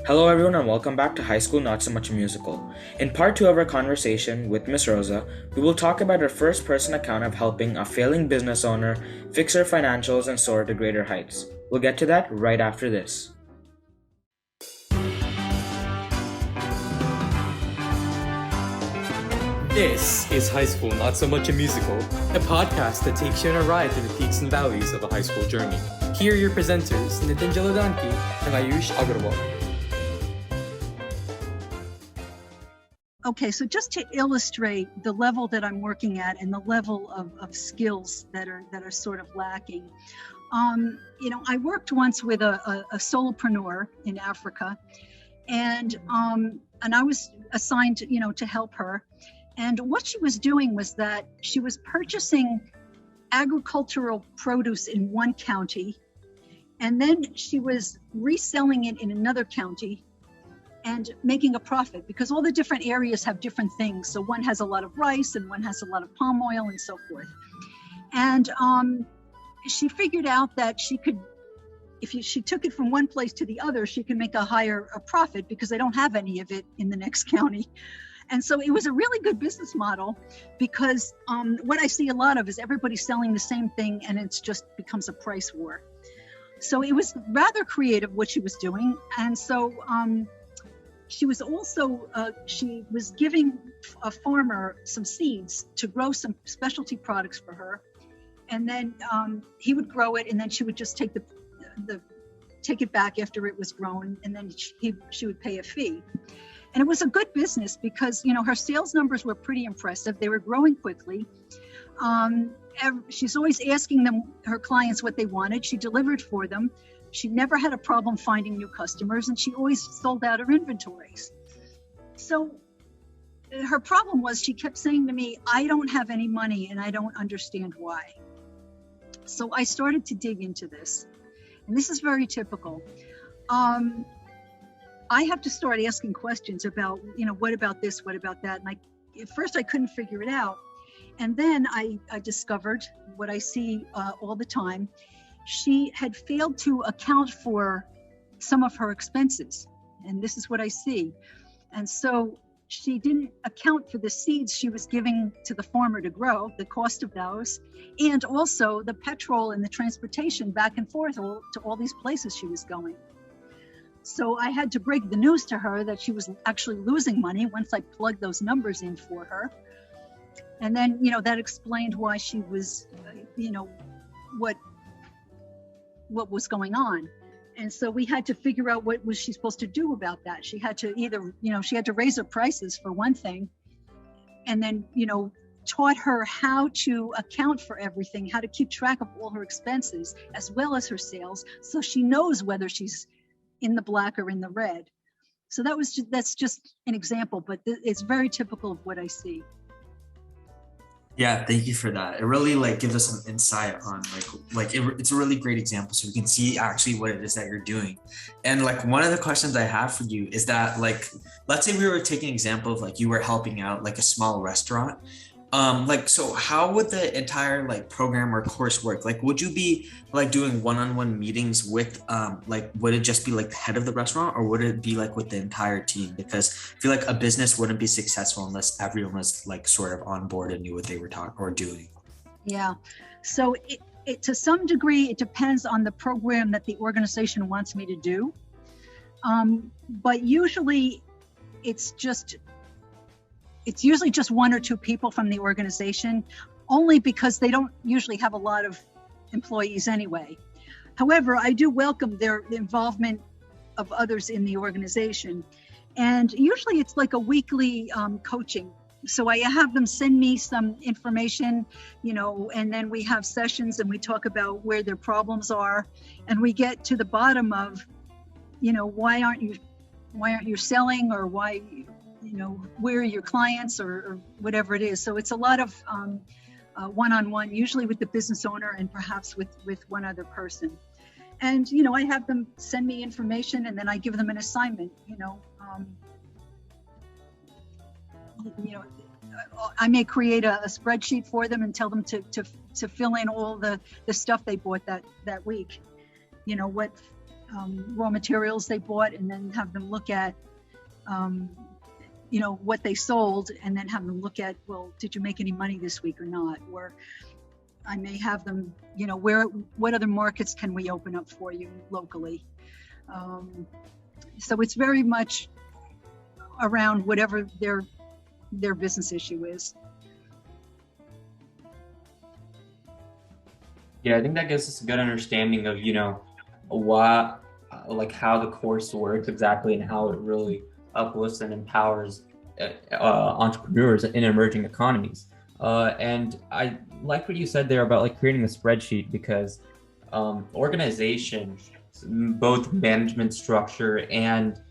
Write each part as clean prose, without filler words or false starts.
Hello, everyone, and welcome back to High School Not So Much a Musical. In part 2 of our conversation with Miss Rosa, we will talk about her first person account of helping a failing business owner fix her financials and soar to greater heights. We'll get to that right after this. This is High School Not So Much a Musical, a podcast that takes you on a ride through the peaks and valleys of a high school journey. Here are your presenters, Nitin Jaladanki and Ayush Agarwal. Okay, so just to illustrate the level that I'm working at and the level of skills that are sort of lacking, I worked once with a solopreneur in Africa, and I was assigned, to help her. And what she was doing was that she was purchasing agricultural produce in one county, and then she was reselling it in another county and making a profit, because all the different areas have different things. So one has a lot of rice and one has a lot of palm oil and so forth. And she figured out that she could, if she took it from one place to the other, she could make a higher profit because they don't have any of it in the next county. And so it was a really good business model, because what I see a lot of is everybody selling the same thing, and it's just becomes a price war. So it was rather creative what she was doing. And so she was also, she was giving a farmer some seeds to grow some specialty products for her. And then he would grow it, and then she would just take take it back after it was grown, and then she would pay a fee. And it was a good business because, her sales numbers were pretty impressive. They were growing quickly. She's always asking her clients what they wanted. She delivered for them. She never had a problem finding new customers, and she always sold out her inventories. So her problem was she kept saying to me, I don't have any money and I don't understand why. So I started to dig into this. And this is very typical. I have to start asking questions about, what about this, what about that? And at first I couldn't figure it out. And then I discovered what I see all the time. She had failed to account for some of her expenses. And this is what I see. And so she didn't account for the seeds she was giving to the farmer to grow, the cost of those, and also the petrol and the transportation back and forth to all these places she was going. So I had to break the news to her that she was actually losing money once I plugged those numbers in for her. And then, that explained why she was, what was going on. And so we had to figure out what was she supposed to do about that. She had to either, she had to raise her prices for one thing, and then, taught her how to account for everything, how to keep track of all her expenses as well as her sales, so she knows whether she's in the black or in the red. So that's just an example, but it's very typical of what I see. Yeah, thank you for that. It really gives us some insight on it's a really great example, so we can see actually what it is that you're doing. And one of the questions I have for you is that let's say we were taking an example of you were helping out a small restaurant. So how would the entire program or course work? Would you be doing one-on-one meetings with would it just be the head of the restaurant, or would it be with the entire team? Because I feel a business wouldn't be successful unless everyone was sort of on board and knew what they were talking or doing. Yeah. So it to some degree, it depends on the program that the organization wants me to do. But usually it's usually just one or two people from the organization, only because they don't usually have a lot of employees anyway. However, I do welcome their involvement of others in the organization. And usually it's a weekly coaching. So I have them send me some information, and then we have sessions and we talk about where their problems are, and we get to the bottom of, why aren't you selling, or why, where are your clients, or whatever it is. So it's a lot of one-on-one, usually with the business owner and perhaps with one other person. And, I have them send me information, and then I give them an assignment, I may create a spreadsheet for them and tell them to fill in all the stuff they bought that week. What raw materials they bought, and then have them look at what they sold, and then have them look at, well, did you make any money this week or not? Or I may have them, what other markets can we open up for you locally? So it's very much around whatever their business issue is. Yeah, I think that gives us a good understanding of, what, like how the course works exactly and how it really uplifts and empowers entrepreneurs in emerging economies. And I like what you said there about like creating a spreadsheet, because organization, both management structure and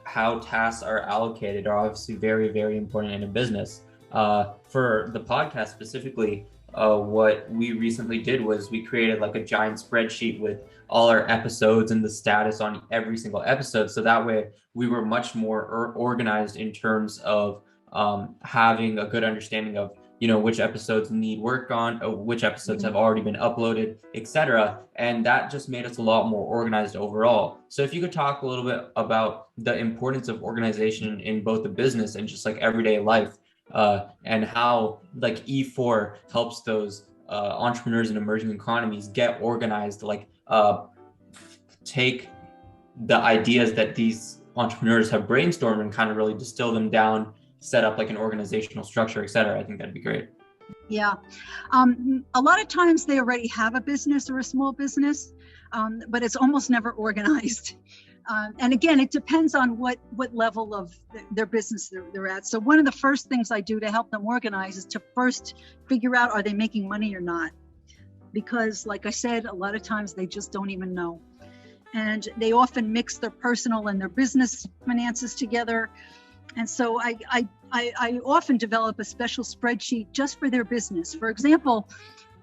how tasks are allocated are obviously very, very important in a business. For the podcast specifically, what we recently did was we created like a giant spreadsheet with all our episodes and the status on every single episode. So that way we were much more organized in terms of having a good understanding of, which episodes need work on, which episodes have already been uploaded, etc. And that just made us a lot more organized overall. So if you could talk a little bit about the importance of organization in both the business and just like everyday life, and how like E4 helps those entrepreneurs in emerging economies get organized, like take the ideas that these entrepreneurs have brainstormed and kind of really distill them down, set up like an organizational structure, etc. I think that'd be great. Yeah. A lot of times they already have a business or a small business, but it's almost never organized. And again, it depends on what level of their business they're at. So one of the first things I do to help them organize is to first figure out, are they making money or not? Because like I said, a lot of times they just don't even know. And they often mix their personal and their business finances together. And so I often develop a special spreadsheet just for their business. For example,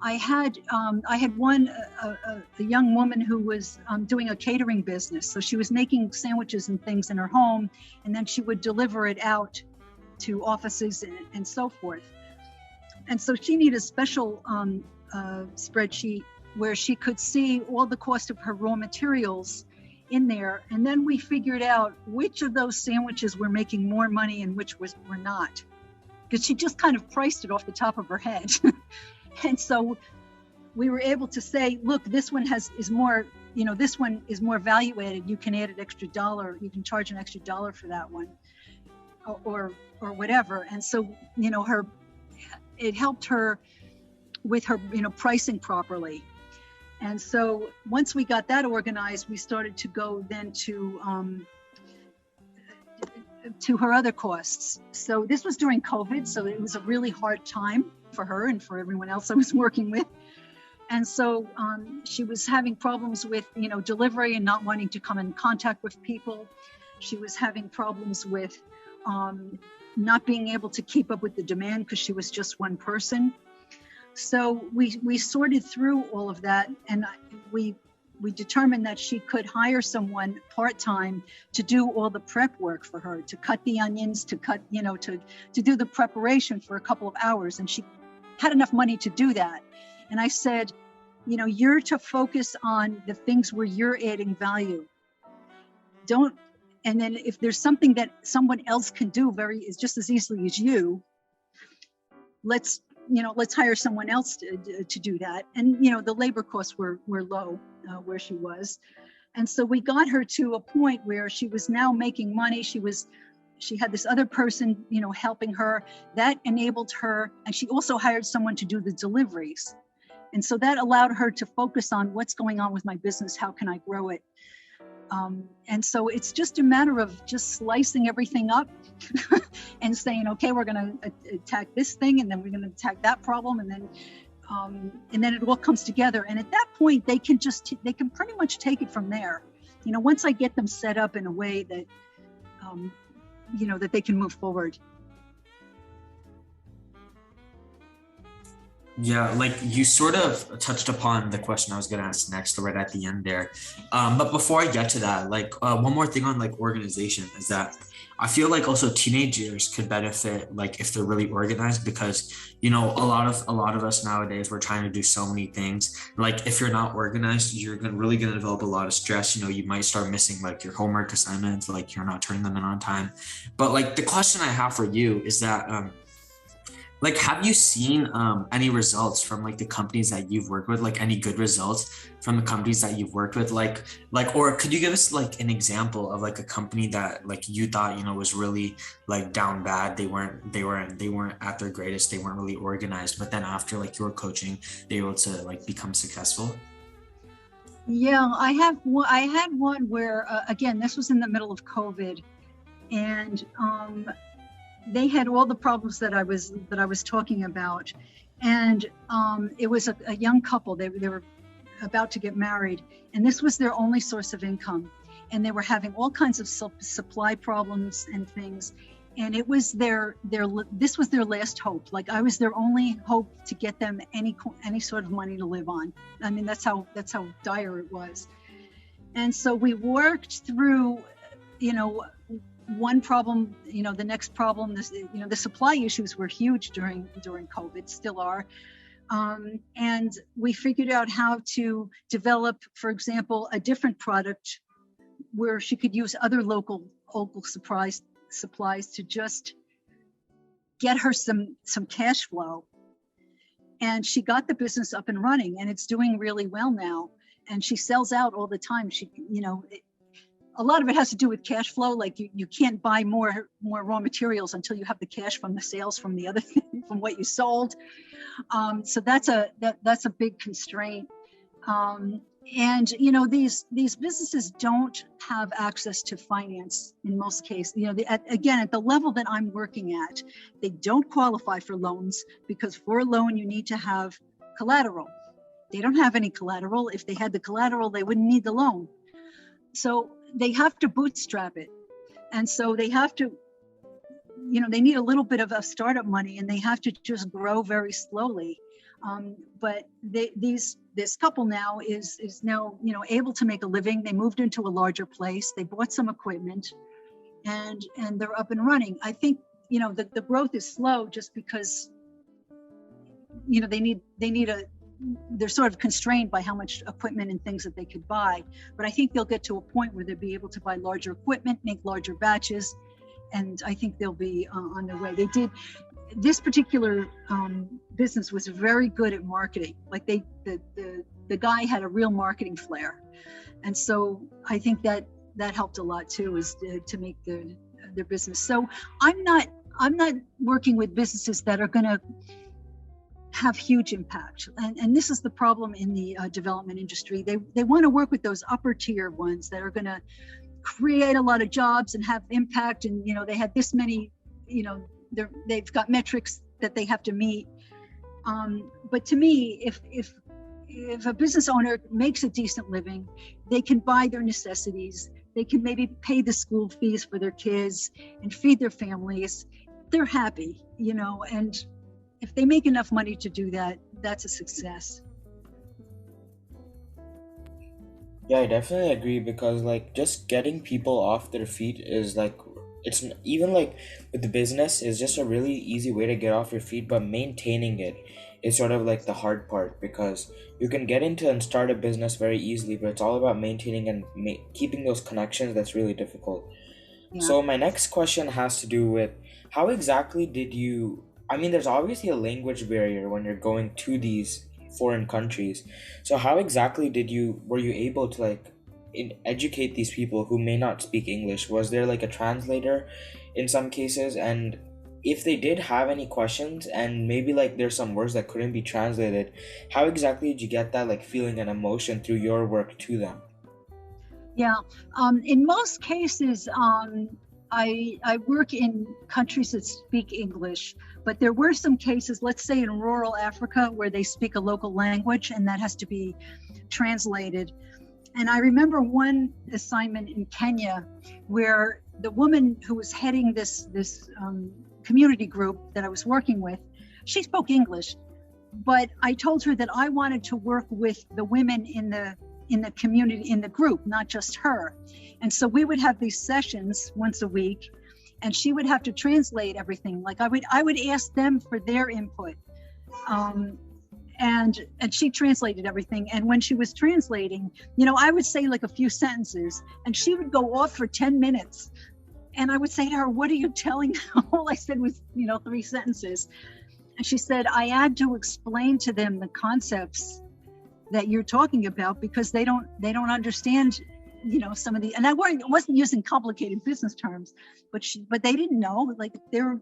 I had a young woman who was doing a catering business. So she was making sandwiches and things in her home, and then she would deliver it out to offices and so forth. And so she needed a special spreadsheet where she could see all the cost of her raw materials in there. And then we figured out which of those sandwiches were making more money and which were not, because she just kind of priced it off the top of her head. And so we were able to say, look, this one is more value added. You can add an extra $1. You can charge an extra $1 for that one, or whatever. And so, it helped her with her, pricing properly. And so once we got that organized, we started to go then to her other costs. So this was during COVID, so it was a really hard time for her and for everyone else I was working with. And so she was having problems with, delivery and not wanting to come in contact with people. She was having problems with not being able to keep up with the demand because she was just one person. So we sorted through all of that, and we determined that she could hire someone part-time to do all the prep work for her, to cut the onions, to cut, to do the preparation for a couple of hours. And she had enough money to do that. And I said, you're to focus on the things where you're adding value. And then if there's something that someone else can do is just as easily as you, let's hire someone else to do that. And, the labor costs were low where she was. And so we got her to a point where she was now making money. She had this other person, helping her. That enabled her. And she also hired someone to do the deliveries. And so that allowed her to focus on what's going on with my business. How can I grow it? And so it's just a matter of just slicing everything up and saying, okay, we're going to attack this thing, and then we're going to attack that problem, and then it all comes together. And at that point, they can pretty much take it from there. Once I get them set up in a way that, that they can move forward. Yeah, like you sort of touched upon the question I was going to ask next, right at the end there. But before I get to that, like one more thing on like organization is that I feel like also teenagers could benefit like if they're really organized because a lot of us nowadays we're trying to do so many things. Like if you're not organized, really going to develop a lot of stress. You might start missing like your homework assignments, like you're not turning them in on time. But like the question I have for you is that like, have you seen any results from like the companies that you've worked with? Like, any good results from the companies that you've worked with? Or could you give us like an example of like a company that like you thought was really like down bad? They weren't at their greatest. They weren't really organized. But then after like your coaching, they were able to like become successful. Yeah, I had one where again, this was in the middle of COVID, and they had all the problems that I was talking about, and it was a young couple. They were about to get married, and this was their only source of income, and they were having all kinds of supply problems and things, and it was this was their last hope. Like I was their only hope to get them any sort of money to live on. I mean, that's how dire it was. And so we worked through, one problem, the next problem. The supply issues were huge during COVID, still are. And we figured out how to develop, for example, a different product where she could use other local supplies to just get her some cash flow. And she got the business up and running, and it's doing really well now. And she sells out all the time. A lot of it has to do with cash flow. Like you can't buy more raw materials until you have the cash from the sales from the other thing, from what you sold. So that's a big constraint. And these businesses don't have access to finance in most cases. Again, at the level that I'm working at, they don't qualify for loans because for a loan you need to have collateral. They don't have any collateral. If they had the collateral, they wouldn't need the loan. So they have to bootstrap it. And so they have to, they need a little bit of a startup money, and they have to just grow very slowly. But this couple now is now, able to make a living. They moved into a larger place. They bought some equipment, and they're up and running. I think, the growth is slow just because, they're sort of constrained by how much equipment and things that they could buy. But I think they'll get to a point where they'll be able to buy larger equipment, make larger batches, and I think they'll be on their way. This particular business was very good at marketing. Like the guy had a real marketing flair, and so I think that helped a lot too, is to make their business. So I'm not working with businesses that are going to have huge impact, and this is the problem in the development industry. They want to work with those upper tier ones that are going to create a lot of jobs and have impact, and they had this many, they've got metrics that they have to meet. But to me, if a business owner makes a decent living, they can buy their necessities, they can maybe pay the school fees for their kids and feed their families, they're happy, and if they make enough money to do that, that's a success. Yeah, I definitely agree, because like just getting people off their feet is like, it's even like with the business is just a really easy way to get off your feet, but maintaining it is sort of like the hard part, because you can get into and start a business very easily, but it's all about maintaining and keeping those connections that's really difficult. Yeah. So my next question has to do with how exactly did you, I mean, there's obviously a language barrier when you're going to these foreign countries. So how exactly were you able to like educate these people who may not speak English? Was there like a translator in some cases? And if they did have any questions and maybe like there's some words that couldn't be translated, how exactly did you get that like feeling and emotion through your work to them? Yeah, in most cases, I work in countries that speak English, but there were some cases, let's say in rural Africa, where they speak a local language and that has to be translated. And I remember one assignment in Kenya where the woman who was heading this community group that I was working with, she spoke English, but I told her that I wanted to work with the women in the community, in the group, not just her. And so we would have these sessions once a week, and she would have to translate everything. Like I would ask them for their input. And she translated everything. And when she was translating, I would say like a few sentences, and she would go off for 10 minutes. And I would say to her, "What are you telling them?" All I said was, 3 sentences. And she said, "I had to explain to them the concepts that you're talking about, because they don't understand, some of the," and I wasn't using complicated business terms, but they didn't know, like they were,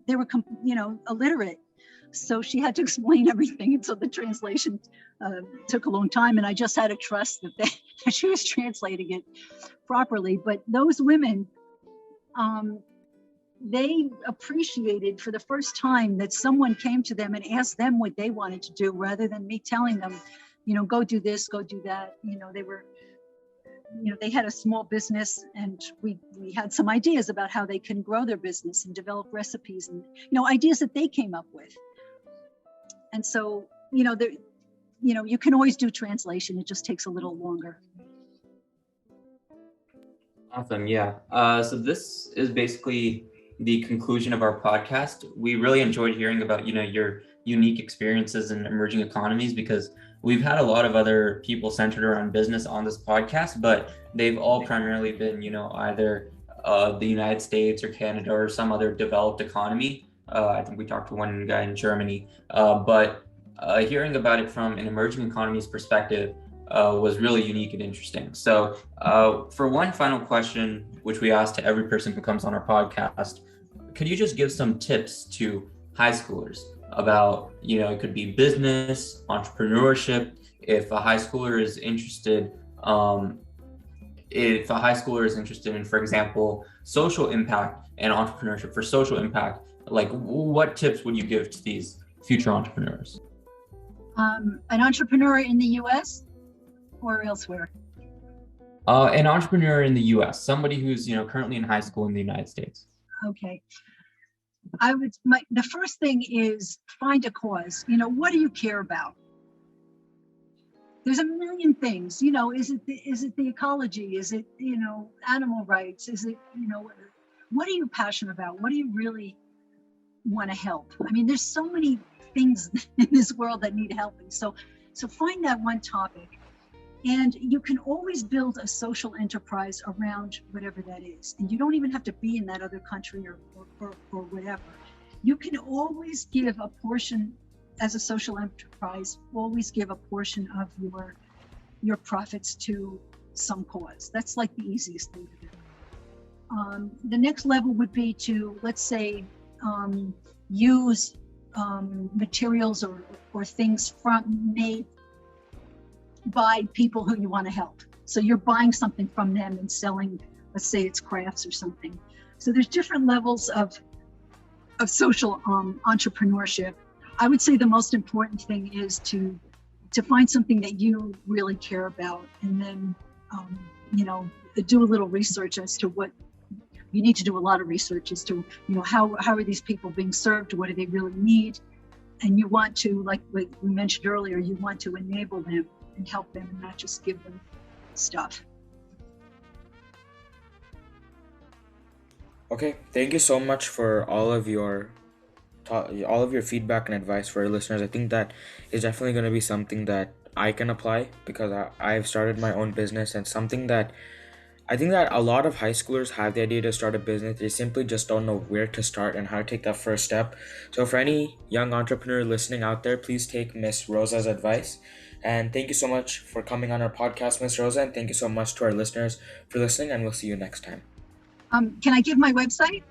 illiterate. So she had to explain everything. And so the translation took a long time, and I just had to trust that she was translating it properly. But those women, they appreciated for the first time that someone came to them and asked them what they wanted to do, rather than me telling them, go do this, go do that. They were, they had a small business, and we had some ideas about how they can grow their business and develop recipes and, ideas that they came up with. And so, you can always do translation. It just takes a little longer. Awesome. Yeah. So this is basically the conclusion of our podcast. We really enjoyed hearing about, your unique experiences in emerging economies, because we've had a lot of other people centered around business on this podcast, but they've all primarily been, either the United States or Canada or some other developed economy. I think we talked to one guy in Germany, but hearing about it from an emerging economies perspective was really unique and interesting. So for one final question, which we ask to every person who comes on our podcast, could you just give some tips to high schoolers about, it could be business, entrepreneurship, if a high schooler is interested, in, for example, social impact and entrepreneurship for social impact, like what tips would you give to these future entrepreneurs? An entrepreneur in the US or elsewhere? An entrepreneur in the US, somebody who's, currently in high school in the United States. Okay. The first thing is find a cause. What do you care about? There's a million things, is it the ecology? Is it, animal rights? Is it, what are you passionate about? What do you really want to help? I mean, there's so many things in this world that need helping. So find that one topic, and you can always build a social enterprise around whatever that is. And you don't even have to be in that other country or whatever. You can always give a portion, as a social enterprise, always give a portion of your profits to some cause. That's like the easiest thing to do. The next level would be to, let's say, use materials or things made by people who you want to help. So you're buying something from them and selling, let's say it's crafts or something. So there's different levels of social entrepreneurship. I would say the most important thing is to find something that you really care about, and then do a little research as to what you need to do. A lot of research as to how are these people being served, what do they really need, and you want to, like we mentioned earlier, you want to enable them and help them, and not just give them stuff. Okay, thank you so much for all of your feedback and advice for our listeners. I think that is definitely going to be something that I can apply, because I've started my own business, and something that I think that a lot of high schoolers have the idea to start a business. They simply just don't know where to start and how to take that first step. So for any young entrepreneur listening out there, please take Miss Rosa's advice. And thank you so much for coming on our podcast, Miss Rosa, and thank you so much to our listeners for listening, and we'll see you next time. Can I give my website?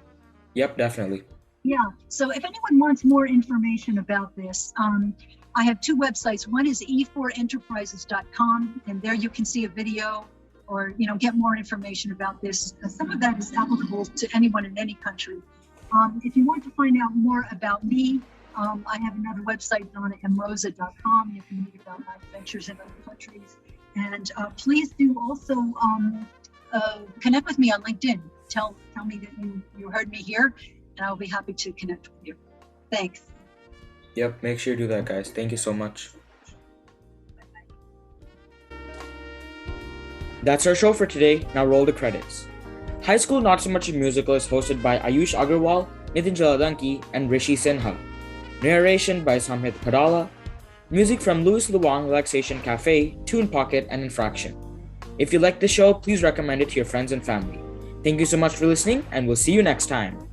Yep, definitely. Yeah, so if anyone wants more information about this, I have 2 websites. One is e4enterprises.com, and there you can see a video or get more information about this. Some of that is applicable to anyone in any country. If you want to find out more about me, I have another website, DonnaandRosa.com. You can read about my adventures in other countries. And please do also connect with me on LinkedIn. Tell me that you heard me here, and I'll be happy to connect with you. Thanks. Yep, make sure you do that, guys. Thank you so much. That's our show for today. Now roll the credits. High School Not So Much a Musical is hosted by Ayush Agarwal, Nitin Jaladanki, and Rishi Sinha. Narration by Samhit Padala. Music from Louis Luang Relaxation Cafe, Tune Pocket, and Infraction. If you like the show, please recommend it to your friends and family. Thank you so much for listening, and we'll see you next time.